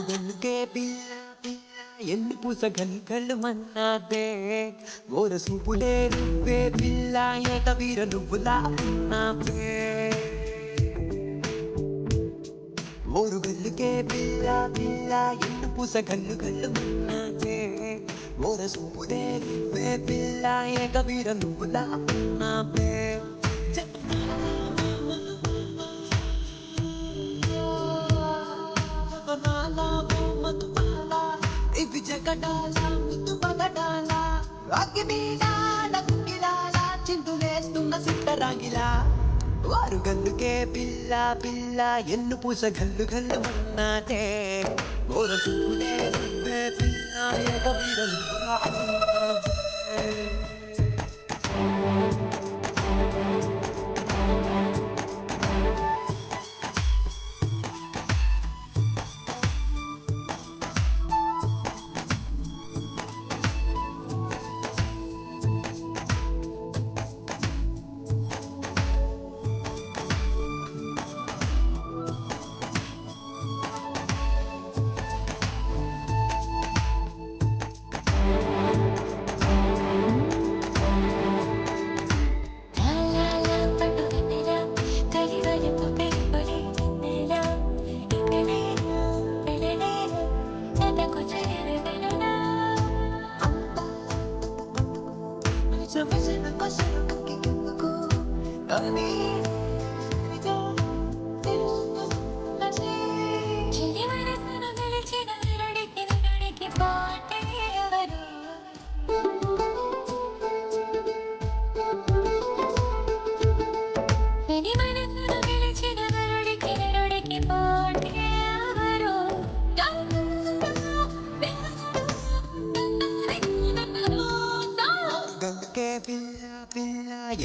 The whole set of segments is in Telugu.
వెనుకే పిల్ల పిల్ల ఎన్ని పూసగలు కళ్ళు మన్నాదే ఓర సూపులే నువ్వే పిల్ల ఏట వీర నువ్వులా ఉన్నావే ఓరు గల్లుకే పిల్ల పిల్ల ఎన్ని పూసగలు కళ్ళు మన్నాదే ఓర సూపులే నువ్వే పిల్ల ఏట వీర నువ్వులా ఉన్నావే ఇవి జగడాల ముద్దు పగడాల అగ్గిమీడాల గుగ్గిలాల చిందులేస్తున్న సిట్టరాగిలా వారు గల్లుకే పిల్ల పిల్ల ఎన్ను పూస గల్లు గల్లు మన్నాదే ఓర చూపులే నువ్వే పిల్ల ఎగబిరలు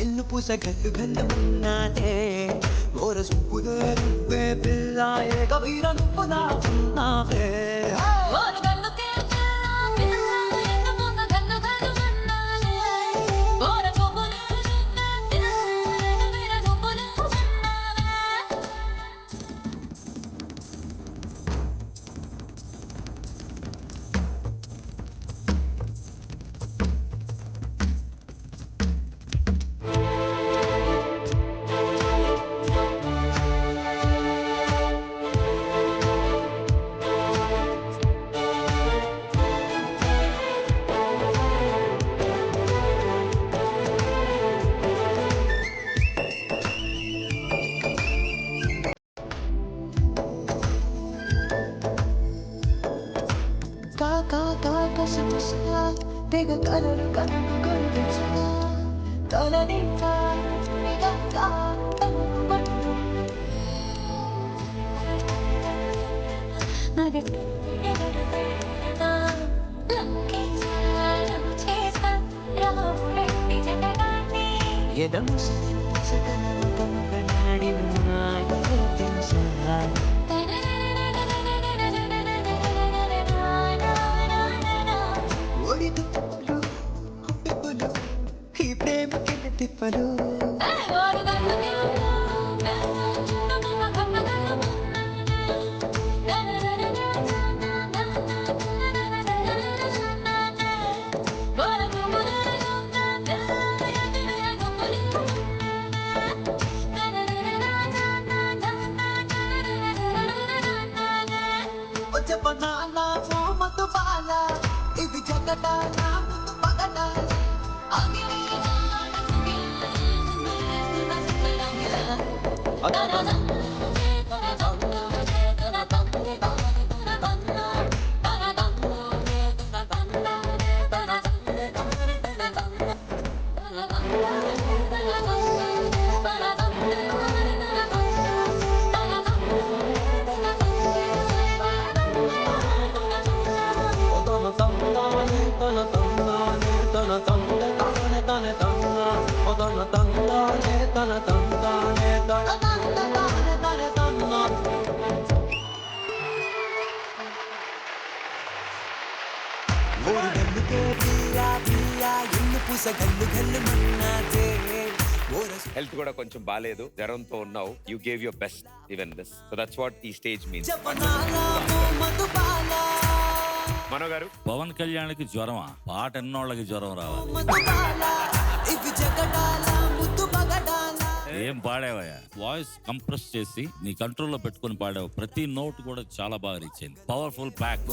ఎన్ను పూస గల్లు గల్లు మన్నాదే ఓర సూపులే నువ్వే పిల్ల ఏక వీర నువ్వులా ఉన్నావే తెగ కలలు కన్ను కనిపించా తనని ఎదము ఈ ప్రేమ కింద తిప్పలు చెప్పనాల మోమతు బాల ఇది జగడాల ముందు పగడాల తందానే తానే తన్నా. ఓరి గల్లుకే పిల్ల పిల్ల ఎన్ను పూస గల్లు గల్లు మన్నాదే. హెల్త్ కూడా కొంచెం బాలేదు, జ్వరంతో ఉన్నావు. You gave your best even this. So that's what ఈ స్టేజ్ మీన్స్. మనో గారు, పవన్ కళ్యాణ్కి జ్వరమా? పాట ఎన్నోళ్ళకి జ్వరం రావాలి. ఏం పాడావయ్యా? వాయిస్ కంప్రెస్ చేసి నీ కంట్రోల్లో పెట్టుకుని పాడావు. ప్రతి నోట్ కూడా చాలా బాగా రీచ్ అయింది. Powerful pack.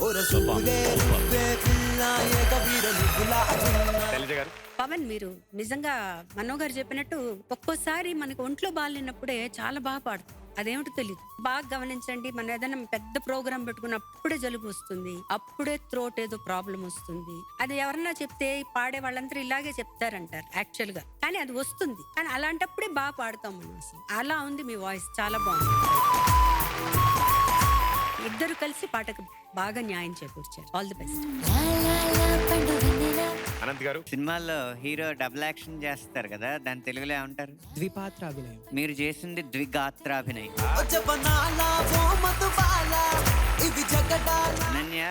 శైలజ గారు, పవన్, మీరు నిజంగా మనో గారు చెప్పినట్టు ఒక్కోసారి మనకి ఒంట్లో బాగాలేనప్పుడే చాలా బాగా పాడుతుంది. అదేమిటో తెలియదు. బాగా గమనించండి, మనం ఏదైనా పెద్ద ప్రోగ్రామ్ పెట్టుకున్నప్పుడే జలుబు వస్తుంది, అప్పుడే థ్రోట్ ఏదో ప్రాబ్లం వస్తుంది. అది ఎవరన్నా చెప్తే పాడే వాళ్ళందరూ ఇలాగే చెప్తారంటారు యాక్చువల్ గా, కానీ అది వస్తుంది. కానీ అలాంటప్పుడే బాగా పాడతాం మనం. అసలు అలా ఉంది మీ వాయిస్, చాలా బాగుంది. ఇద్దరు కలిసి పాటకు బాగా న్యాయం చేకూర్చారు. All the best. అనంత్ గారు, సినిమాల్లో హీరో డబుల్ యాక్షన్ చేస్తారు కదా, దాని తెలుగులో ఏమంటారు? ద్విపాత్రాభినయం. మీరు చేసింది ద్విగాత్రాభినయం. అనన్య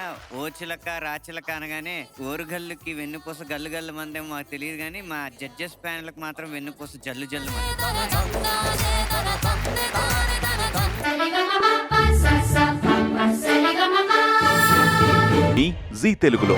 ఓచిలక రాచిలక అనగానే ఓరుగల్లుకి వెన్నుపూస గల్లు గల్లు మందేమో మాకు తెలియదు, కానీ మా జడ్జెస్ ప్యానెల్కి మాత్రం వెన్నుపూస జల్లు జల్లు మీ జీ తెలుగులో